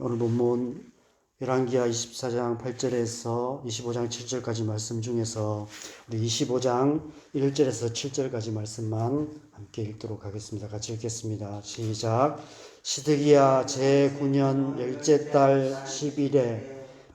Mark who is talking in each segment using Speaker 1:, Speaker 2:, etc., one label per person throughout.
Speaker 1: 오늘 본문 열왕기하 24장 8절에서 25장 7절까지 말씀 중에서 우리 25장 1절에서 7절까지 말씀만 함께 읽도록 하겠습니다. 같이 읽겠습니다. 시작. 시드기야 제9년 열째 달 10일에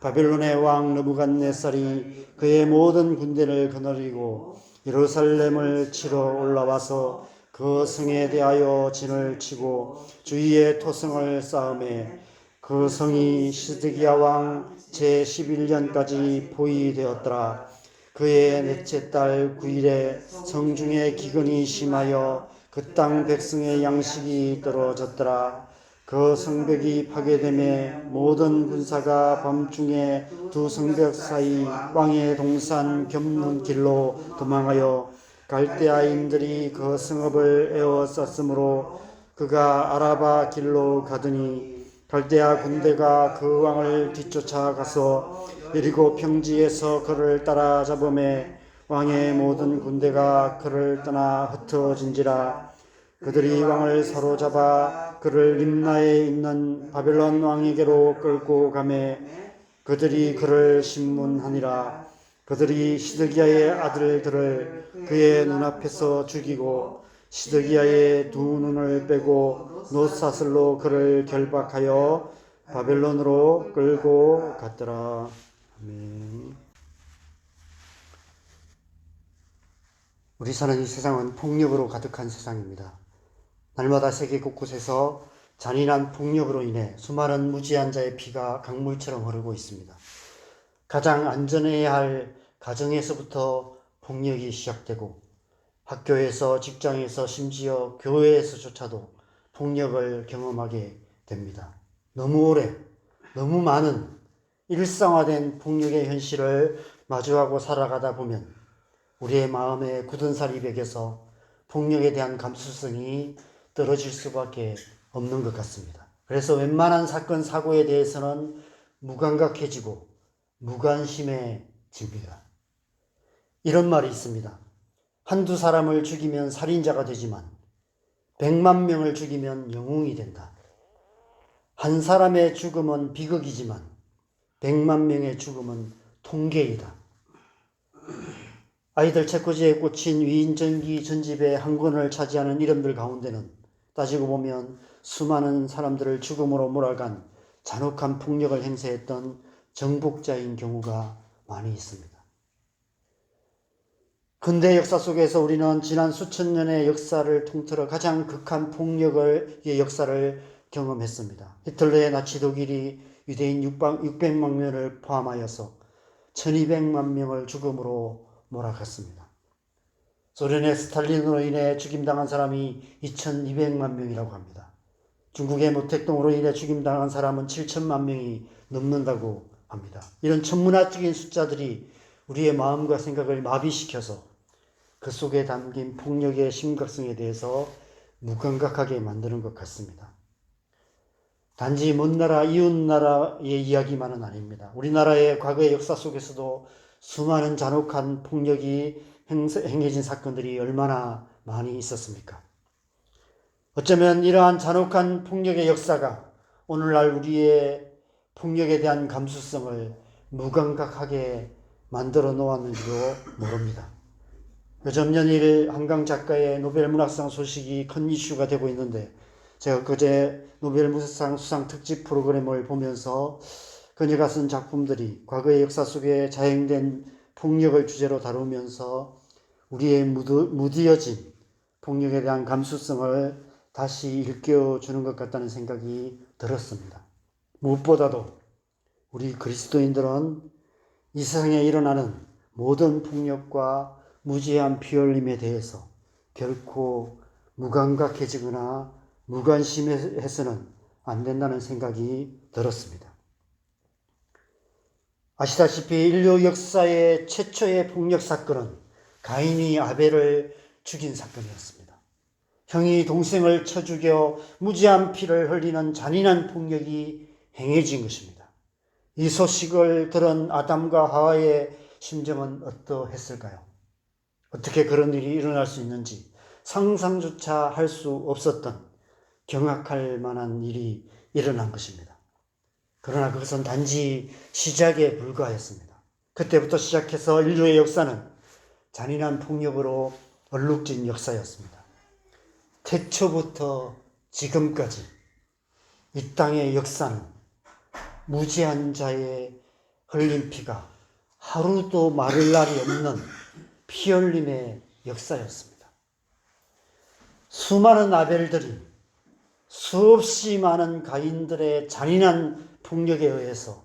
Speaker 1: 바벨론의 왕 느부갓네살이 그의 모든 군대를 거느리고 예루살렘을 치러 올라와서 그 성에 대하여 진을 치고 주위에 토성을 쌓음에 그 성이 시드기야 왕 제11년까지 포위되었더라. 그의 넷째 달 9일에 성중에 기근이 심하여 그 땅 백성의 양식이 떨어졌더라. 그 성벽이 파괴됨에 모든 군사가 밤중에 두 성벽 사이 왕의 동산 견문길로 도망하여 갈대아인들이 그 성읍을 에워쌌으므로 그가 아라바 길로 가더니 갈대아 군대가 그 왕을 뒤쫓아가서 여리고 평지에서 그를 따라잡음에 왕의 모든 군대가 그를 떠나 흩어진지라. 그들이 왕을 사로잡아 그를 림나에 있는 바벨론 왕에게로 끌고 가매 그들이 그를 신문하니라. 그들이 시드기야의 아들들을 그의 눈앞에서 죽이고 시드기야의 두 눈을 빼고 놋사슬로 그를 결박하여 바벨론으로 끌고 갔더라. 아멘. 우리 사는 이 세상은 폭력으로 가득한 세상입니다. 날마다 세계 곳곳에서 잔인한 폭력으로 인해 수많은 무지한 자의 피가 강물처럼 흐르고 있습니다. 가장 안전해야 할 가정에서부터 폭력이 시작되고 학교에서, 직장에서, 심지어 교회에서조차도 폭력을 경험하게 됩니다. 너무 오래, 너무 많은 일상화된 폭력의 현실을 마주하고 살아가다 보면 우리의 마음의 굳은 살이 베겨서 폭력에 대한 감수성이 떨어질 수밖에 없는 것 같습니다. 그래서 웬만한 사건, 사고에 대해서는 무감각해지고 무관심해집니다. 이런 말이 있습니다. 한두 사람을 죽이면 살인자가 되지만 100만 명을 죽이면 영웅이 된다. 한 사람의 죽음은 비극이지만 100만 명의 죽음은 통계이다. 아이들 책꽂이에 꽂힌 위인전기 전집의 한 권을 차지하는 이름들 가운데는 따지고 보면 수많은 사람들을 죽음으로 몰아간 잔혹한 폭력을 행사했던 정복자인 경우가 많이 있습니다. 근대 역사 속에서 우리는 지난 수천 년의 역사를 통틀어 가장 극한 폭력의 역사를 경험했습니다. 히틀러의 나치 독일이 유대인 600만 명을 포함하여서 1200만 명을 죽음으로 몰아갔습니다. 소련의 스탈린으로 인해 죽임당한 사람이 2200만 명이라고 합니다. 중국의 모택동으로 인해 죽임당한 사람은 7천만 명이 넘는다고 합니다. 이런 천문학적인 숫자들이 우리의 마음과 생각을 마비시켜서 그 속에 담긴 폭력의 심각성에 대해서 무감각하게 만드는 것 같습니다. 단지 먼 나라, 이웃 나라의 이야기만은 아닙니다. 우리나라의 과거의 역사 속에서도 수많은 잔혹한 폭력이 행해진 사건들이 얼마나 많이 있었습니까? 어쩌면 이러한 잔혹한 폭력의 역사가 오늘날 우리의 폭력에 대한 감수성을 무감각하게 만들어 놓았는지도 모릅니다. 요즘 연일 한강 작가의 노벨 문학상 소식이 큰 이슈가 되고 있는데 제가 그제 노벨 문학상 수상 특집 프로그램을 보면서 그녀가 쓴 작품들이 과거의 역사 속에 자행된 폭력을 주제로 다루면서 우리의 무디어진 폭력에 대한 감수성을 다시 일깨워주는 것 같다는 생각이 들었습니다. 무엇보다도 우리 그리스도인들은 이 세상에 일어나는 모든 폭력과 무지한 피 흘림에 대해서 결코 무감각해지거나 무관심해서는 안 된다는 생각이 들었습니다. 아시다시피 인류 역사의 최초의 폭력 사건은 가인이 아벨을 죽인 사건이었습니다. 형이 동생을 쳐 죽여 무지한 피를 흘리는 잔인한 폭력이 행해진 것입니다. 이 소식을 들은 아담과 하와의 심정은 어떠했을까요? 어떻게 그런 일이 일어날 수 있는지 상상조차 할 수 없었던 경악할 만한 일이 일어난 것입니다. 그러나 그것은 단지 시작에 불과했습니다. 그때부터 시작해서 인류의 역사는 잔인한 폭력으로 얼룩진 역사였습니다. 태초부터 지금까지 이 땅의 역사는 무지한 자의 흘린 피가 하루도 마를 날이 없는 피 흘림의 역사였습니다. 수많은 아벨들이 수없이 많은 가인들의 잔인한 폭력에 의해서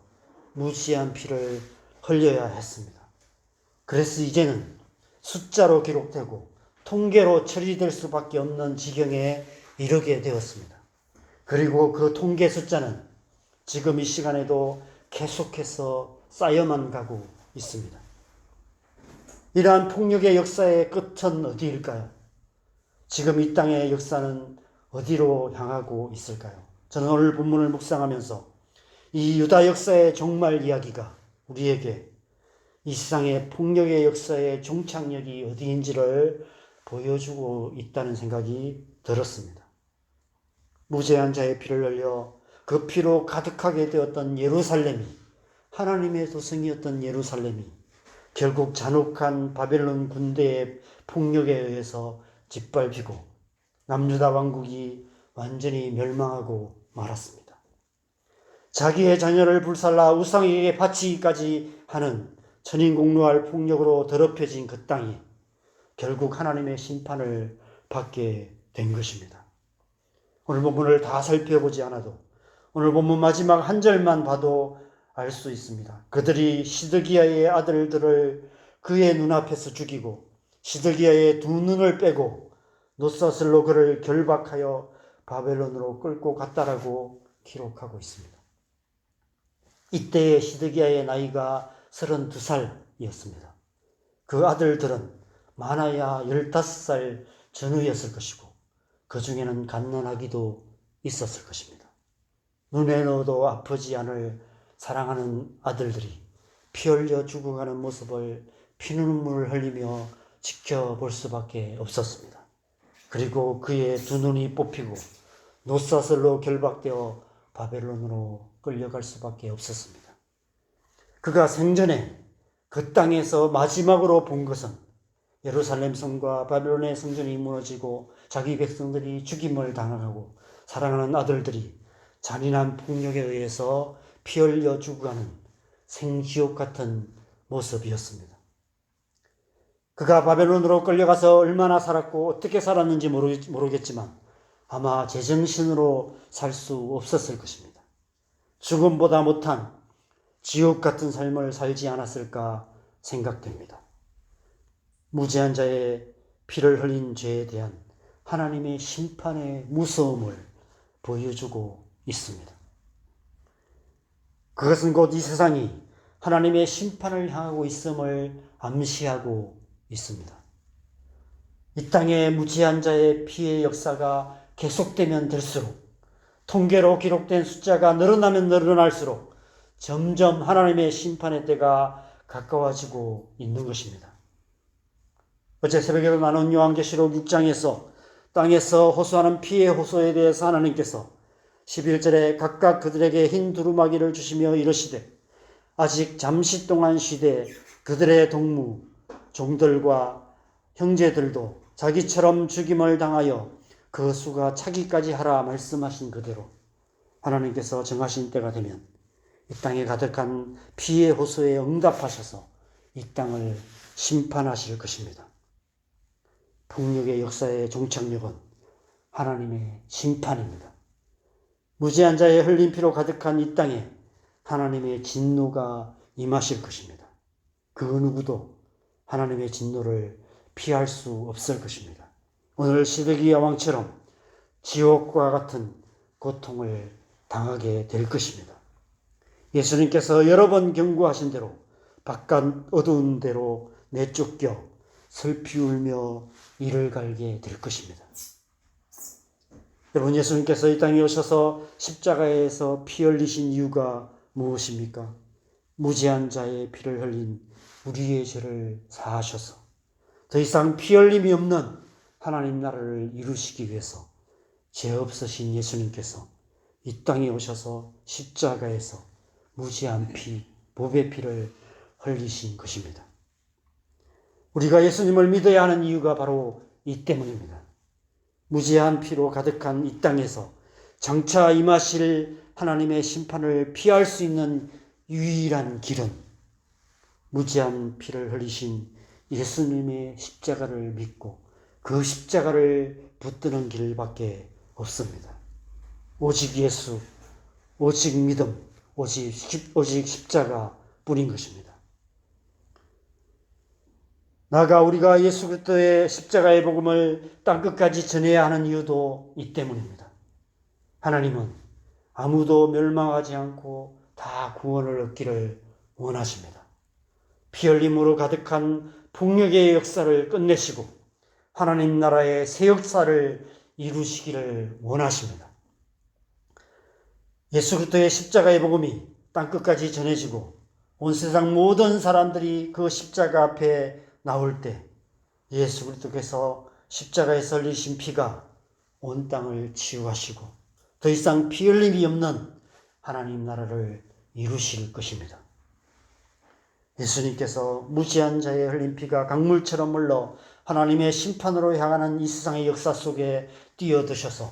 Speaker 1: 무지한 피를 흘려야 했습니다. 그래서 이제는 숫자로 기록되고 통계로 처리될 수밖에 없는 지경에 이르게 되었습니다. 그리고 그 통계 숫자는 지금 이 시간에도 계속해서 쌓여만 가고 있습니다. 이러한 폭력의 역사의 끝은 어디일까요? 지금 이 땅의 역사는 어디로 향하고 있을까요? 저는 오늘 본문을 묵상하면서 이 유다 역사의 종말 이야기가 우리에게 이 세상의 폭력의 역사의 종착역이 어디인지를 보여주고 있다는 생각이 들었습니다. 무죄한 자의 피를 흘려 그 피로 가득하게 되었던 예루살렘이, 하나님의 도성이었던 예루살렘이 결국 잔혹한 바벨론 군대의 폭력에 의해서 짓밟히고 남유다 왕국이 완전히 멸망하고 말았습니다. 자기의 자녀를 불살라 우상에게 바치기까지 하는 천인공노할 폭력으로 더럽혀진 그 땅이 결국 하나님의 심판을 받게 된 것입니다. 오늘 본문을 다 살펴보지 않아도 오늘 본문 마지막 한 절만 봐도 알 수 있습니다. 그들이 시드기야의 아들들을 그의 눈앞에서 죽이고 시드기야의 두 눈을 빼고 노사슬로 그를 결박하여 바벨론으로 끌고 갔다라고 기록하고 있습니다. 이때의 시드기야의 나이가 32살이었습니다. 그 아들들은 많아야 15살 전후였을 것이고 그 중에는 갓난아기도 있었을 것입니다. 눈에 넣어도 아프지 않을 사랑하는 아들들이 피 흘려 죽어가는 모습을 피눈물을 흘리며 지켜볼 수밖에 없었습니다. 그리고 그의 두 눈이 뽑히고 노사슬로 결박되어 바벨론으로 끌려갈 수밖에 없었습니다. 그가 생전에 그 땅에서 마지막으로 본 것은 예루살렘 성과 바벨론의 성전이 무너지고 자기 백성들이 죽임을 당하고 사랑하는 아들들이 잔인한 폭력에 의해서 피 흘려 죽어가는 생지옥 같은 모습이었습니다. 그가 바벨론으로 끌려가서 얼마나 살았고 어떻게 살았는지 모르겠지만 아마 제정신으로 살 수 없었을 것입니다. 죽음보다 못한 지옥 같은 삶을 살지 않았을까 생각됩니다. 무죄한 자의 피를 흘린 죄에 대한 하나님의 심판의 무서움을 보여주고 있습니다. 그것은 곧 이 세상이 하나님의 심판을 향하고 있음을 암시하고 있습니다. 이 땅의 무지한 자의 피의 역사가 계속되면 될수록 통계로 기록된 숫자가 늘어나면 늘어날수록 점점 하나님의 심판의 때가 가까워지고 있는 것입니다. 어제 새벽에도 나눈 요한계시록 6장에서 땅에서 호소하는 피의 호소에 대해서 하나님께서 11절에 각각 그들에게 흰 두루마기를 주시며 이르시되 아직 잠시 동안 쉬되 그들의 동무 종들과 형제들도 자기처럼 죽임을 당하여 그 수가 차기까지 하라 말씀하신 그대로 하나님께서 정하신 때가 되면 이 땅에 가득한 피의 호소에 응답하셔서 이 땅을 심판하실 것입니다. 폭력의 역사의 종착역은 하나님의 심판입니다. 무지한 자의 흘린 피로 가득한 이 땅에 하나님의 진노가 임하실 것입니다. 그 누구도 하나님의 진노를 피할 수 없을 것입니다. 오늘 시드기야 왕처럼 지옥과 같은 고통을 당하게 될 것입니다. 예수님께서 여러 번 경고하신 대로 바깥 어두운 데로 내쫓겨 슬피 울며 이를 갈게 될 것입니다. 여러분, 예수님께서 이 땅에 오셔서 십자가에서 피 흘리신 이유가 무엇입니까? 무지한 자의 피를 흘린 우리의 죄를 사하셔서 더 이상 피 흘림이 없는 하나님 나라를 이루시기 위해서 죄 없으신 예수님께서 이 땅에 오셔서 십자가에서 무지한 피, 보배 피를 흘리신 것입니다. 우리가 예수님을 믿어야 하는 이유가 바로 이 때문입니다. 무지한 피로 가득한 이 땅에서 장차 임하실 하나님의 심판을 피할 수 있는 유일한 길은 무지한 피를 흘리신 예수님의 십자가를 믿고 그 십자가를 붙드는 길밖에 없습니다. 오직 예수, 오직 믿음, 오직 십자가 뿐인 것입니다. 나아가 우리가 예수 그리스도의 십자가의 복음을 땅끝까지 전해야 하는 이유도 이 때문입니다. 하나님은 아무도 멸망하지 않고 다 구원을 얻기를 원하십니다. 피 흘림으로 가득한 폭력의 역사를 끝내시고 하나님 나라의 새 역사를 이루시기를 원하십니다. 예수 그리스도의 십자가의 복음이 땅끝까지 전해지고 온 세상 모든 사람들이 그 십자가 앞에 나올 때 예수 그리스도께서 십자가에서 흘리신 피가 온 땅을 치유하시고 더 이상 피 흘림이 없는 하나님 나라를 이루실 것입니다. 예수님께서 무지한 자의 흘린 피가 강물처럼 흘러 하나님의 심판으로 향하는 이 세상의 역사 속에 뛰어드셔서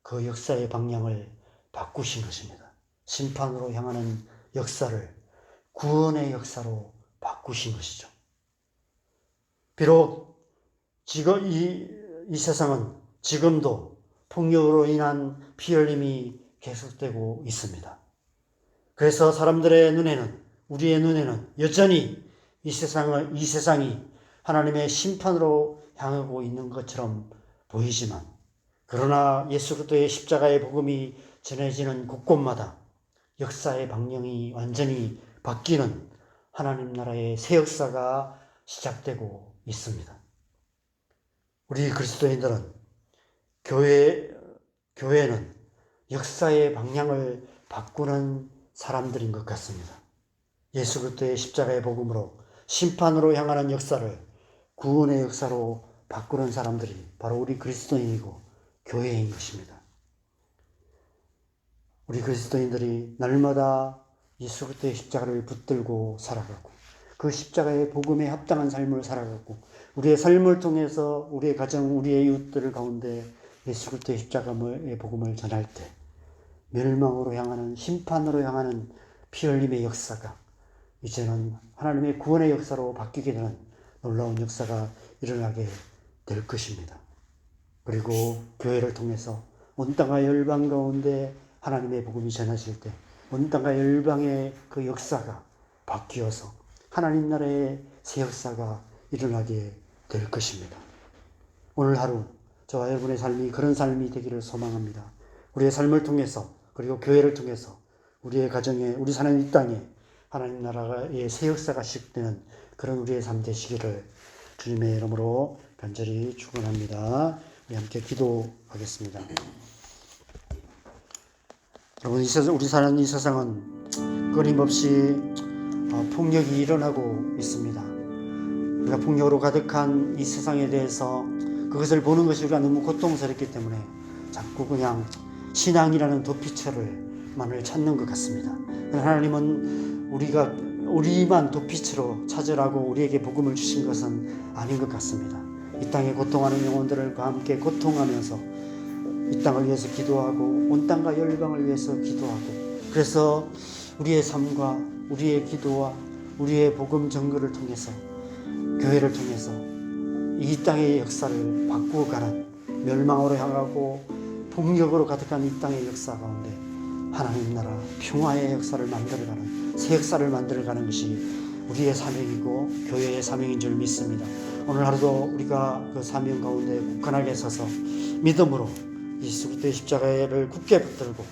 Speaker 1: 그 역사의 방향을 바꾸신 것입니다. 심판으로 향하는 역사를 구원의 역사로 바꾸신 것이죠. 비록 지금 이 세상은 지금도 폭력으로 인한 피 흘림이 계속되고 있습니다. 그래서 사람들의 눈에는, 우리의 눈에는 여전히 이 세상이 하나님의 심판으로 향하고 있는 것처럼 보이지만, 그러나 예수 그리스도의 십자가의 복음이 전해지는 곳곳마다 역사의 방향이 완전히 바뀌는 하나님 나라의 새 역사가 시작되고 있습니다. 우리 그리스도인들은 교회는 역사의 방향을 바꾸는 사람들인 것 같습니다. 예수 그리스도의 십자가의 복음으로 심판으로 향하는 역사를 구원의 역사로 바꾸는 사람들이 바로 우리 그리스도인이고 교회인 것입니다. 우리 그리스도인들이 날마다 예수 그리스도의 십자가를 붙들고 살아가고 그 십자가의 복음에 합당한 삶을 살아가고 우리의 삶을 통해서 우리의 가정, 우리의 이웃들 가운데 예수 그리스도의 십자가의 복음을 전할 때 멸망으로 향하는, 심판으로 향하는 피 흘림의 역사가 이제는 하나님의 구원의 역사로 바뀌게 되는 놀라운 역사가 일어나게 될 것입니다. 그리고 교회를 통해서 온 땅과 열방 가운데 하나님의 복음이 전해질 때 온 땅과 열방의 그 역사가 바뀌어서 하나님 나라의 새 역사가 일어나게 될 것입니다. 오늘 하루 저와 여러분의 삶이 그런 삶이 되기를 소망합니다. 우리의 삶을 통해서 그리고 교회를 통해서 우리의 가정에, 우리 사는 이 땅에 하나님 나라의 새 역사가 시작되는 그런 우리의 삶 되시기를 주님의 이름으로 간절히 축원합니다. 우리 함께 기도하겠습니다. 여러분, 우리 사는 이 세상은 끊임없이 폭력이 일어나고 있습니다. 우리가 폭력으로 가득한 이 세상에 대해서 그것을 보는 것이 우리가 너무 고통스럽기 때문에 자꾸 그냥 신앙이라는 도피처를만을 찾는 것 같습니다. 하나님은 우리만 도피처로 찾으라고 우리에게 복음을 주신 것은 아닌 것 같습니다. 이 땅에 고통하는 영혼들과 함께 고통하면서 이 땅을 위해서 기도하고 온 땅과 열방을 위해서 기도하고, 그래서 우리의 삶과 우리의 기도와 우리의 복음 전거를 통해서 교회를 통해서 이 땅의 역사를 바꾸어 가는, 멸망으로 향하고 폭력으로 가득한 이 땅의 역사 가운데 하나님 나라 평화의 역사를 만들어가는, 새 역사를 만들어가는 것이 우리의 사명이고 교회의 사명인 줄 믿습니다. 오늘 하루도 우리가 그 사명 가운데 굳건하게 서서 믿음으로 예수 그리스도의 십자가를 굳게 붙들고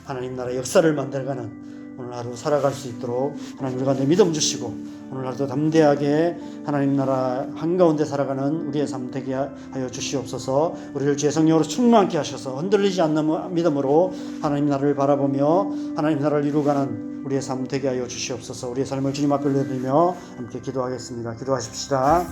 Speaker 1: 하나님 나라 역사를 만들어가는 오늘 하루 살아갈 수 있도록 하나님 우리 가운데 믿음 주시고, 오늘 하루도 담대하게 하나님 나라 한가운데 살아가는 우리의 삶 되게 하여 주시옵소서. 우리를 주의 성령으로 충만케 하셔서 흔들리지 않는 믿음으로 하나님 나라를 바라보며 하나님 나라를 이루어가는 우리의 삶 되게 하여 주시옵소서. 우리의 삶을 주님 앞에 올려드리며 함께 기도하겠습니다. 기도하십시다.